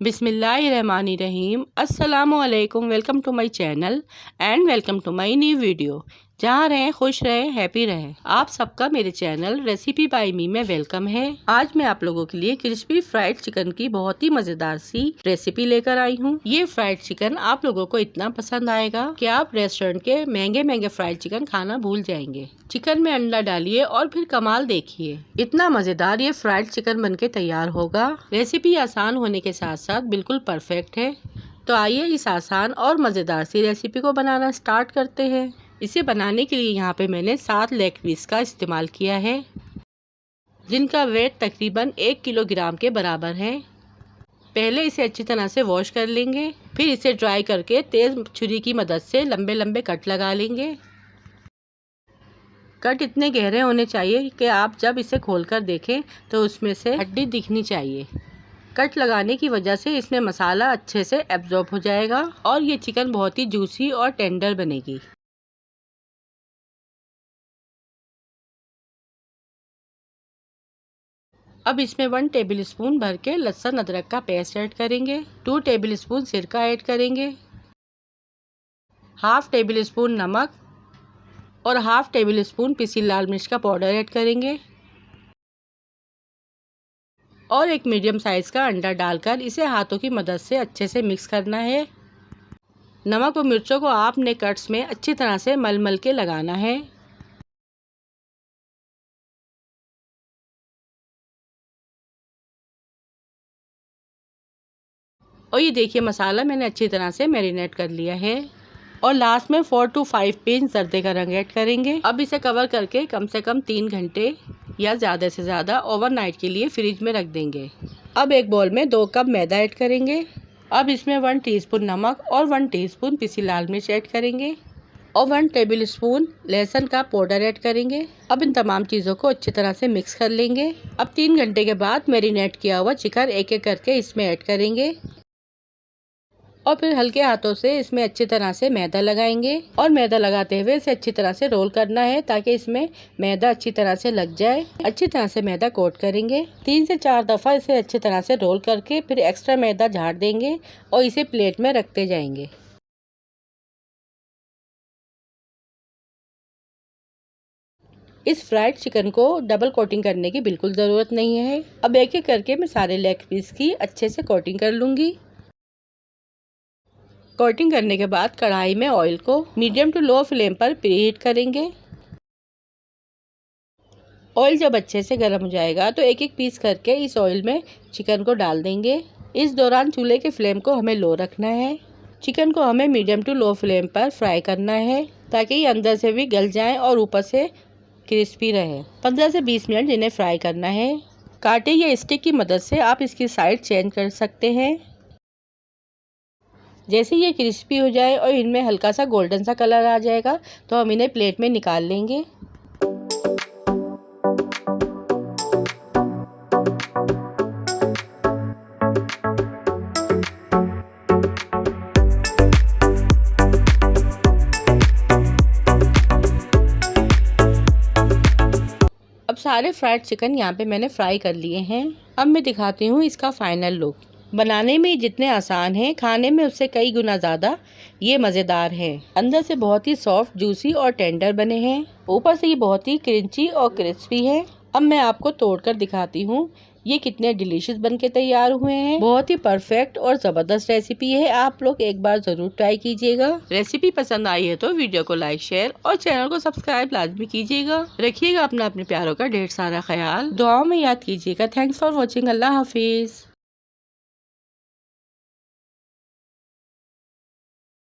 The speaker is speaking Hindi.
बिस्मिल्लाहिर्रहमानिर्रहीम। अस्सलामुअलैकुम। Welcome to my channel and welcome to my new video. जहाँ रहें खुश रहें हैप्पी रहें। आप सबका मेरे चैनल रेसिपी बाय मी में वेलकम है। आज मैं आप लोगों के लिए क्रिस्पी फ्राइड चिकन की बहुत ही मजेदार सी रेसिपी लेकर आई हूँ। ये फ्राइड चिकन आप लोगों को इतना पसंद आएगा कि आप रेस्टोरेंट के महंगे महंगे फ्राइड चिकन खाना भूल जाएंगे। चिकन में अंडा डालिए और फिर कमाल देखिए, इतना मजेदार ये फ्राइड चिकन बनके तैयार होगा। रेसिपी आसान होने के साथ साथ बिल्कुल परफेक्ट है। तो आइए इस आसान और मजेदार सी रेसिपी को बनाना स्टार्ट करते हैं। इसे बनाने के लिए यहाँ पे मैंने 7 लेग पीस का इस्तेमाल किया है, जिनका वेट तकरीबन 1 किलोग्राम के बराबर है। पहले इसे अच्छी तरह से वॉश कर लेंगे, फिर इसे ड्राई करके तेज छुरी की मदद से लंबे लंबे कट लगा लेंगे। कट इतने गहरे होने चाहिए कि आप जब इसे खोलकर देखें तो उसमें से हड्डी दिखनी चाहिए। कट लगाने की वजह से इसमें मसाला अच्छे से एब्जॉर्ब हो जाएगा और ये चिकन बहुत ही जूसी और टेंडर बनेगी। अब इसमें 1 टेबलस्पून भर के लहसुन अदरक का पेस्ट ऐड करेंगे, 2 टेबलस्पून सिरका ऐड करेंगे, हाफ टेबलस्पून नमक और हाफ टेबलस्पून पिसी लाल मिर्च का पाउडर ऐड करेंगे और एक मीडियम साइज का अंडा डालकर इसे हाथों की मदद से अच्छे से मिक्स करना है। नमक और मिर्चों को आपने कट्स में अच्छी तरह से मल मल के लगाना है। और ये देखिए मसाला मैंने अच्छी तरह से मैरिनेट कर लिया है। और लास्ट में 4 to 5 पिंच जर्दे का रंग ऐड करेंगे। अब इसे कवर करके कम से कम 3 घंटे या ज़्यादा से ज़्यादा ओवरनाइट के लिए फ्रिज में रख देंगे। अब एक बाउल में 2 कप मैदा ऐड करेंगे। अब इसमें 1 टीस्पून नमक और 1 टीस्पून पिसी लाल मिर्च ऐड करेंगे और 1 टेबलस्पून लहसुन का पाउडर ऐड करेंगे। अब इन तमाम चीज़ों को अच्छी तरह से मिक्स कर लेंगे। अब 3 घंटे के बाद मैरिनेट किया हुआ चिकन एक एक करके इसमें ऐड करेंगे और फिर हल्के हाथों से इसमें अच्छी तरह से मैदा लगाएंगे और मैदा लगाते हुए इसे अच्छी तरह से रोल करना है ताकि इसमें मैदा अच्छी तरह से लग जाए। अच्छी तरह से मैदा कोट करेंगे। 3 से 4 दफ़ा इसे अच्छी तरह से रोल करके फिर एक्स्ट्रा मैदा झाड़ देंगे और इसे प्लेट में रखते जाएंगे। इस फ्राइड चिकन को डबल कोटिंग करने की बिल्कुल ज़रूरत नहीं है। अब एक एक करके मैं सारे लेग पीस की अच्छे से कोटिंग कर लूँगी। कोटिंग करने के बाद कढ़ाई में ऑयल को मीडियम टू लो फ्लेम पर प्रीहीट करेंगे। ऑयल जब अच्छे से गर्म हो जाएगा तो एक एक पीस करके इस ऑयल में चिकन को डाल देंगे। इस दौरान चूल्हे के फ्लेम को हमें लो रखना है। चिकन को हमें मीडियम टू लो फ्लेम पर फ्राई करना है ताकि ये अंदर से भी गल जाए और ऊपर से क्रिस्पी रहे। 15 से 20 मिनट इन्हें फ्राई करना है। कांटे या स्टिक की मदद से आप इसकी साइड चेंज कर सकते हैं। जैसे ये क्रिस्पी हो जाए और इनमें हल्का सा गोल्डन सा कलर आ जाएगा तो हम इन्हें प्लेट में निकाल लेंगे। अब सारे फ्राइड चिकन यहाँ पे मैंने फ्राई कर लिए हैं। अब मैं दिखाती हूँ इसका फाइनल लुक। बनाने में जितने आसान हैं, खाने में उससे कई गुना ज़्यादा ये मज़ेदार है। अंदर से बहुत ही सॉफ्ट, जूसी और टेंडर बने हैं। ऊपर से ये बहुत ही क्रंची और क्रिस्पी है। अब मैं आपको तोड़कर दिखाती हूँ ये कितने डिलीशियस बनके तैयार हुए हैं। बहुत ही परफेक्ट और ज़बरदस्त रेसिपी है। आप लोग एक बार ज़रूर ट्राई कीजिएगा। रेसिपी पसंद आई है तो वीडियो को लाइक, शेयर और चैनल को सब्सक्राइब लाजमी कीजिएगा। रखिएगा अपने प्यारों का ढेर सारा ख्याल। दुआओं में याद कीजिएगा। Thanks for watching. अल्लाह हाफिज़।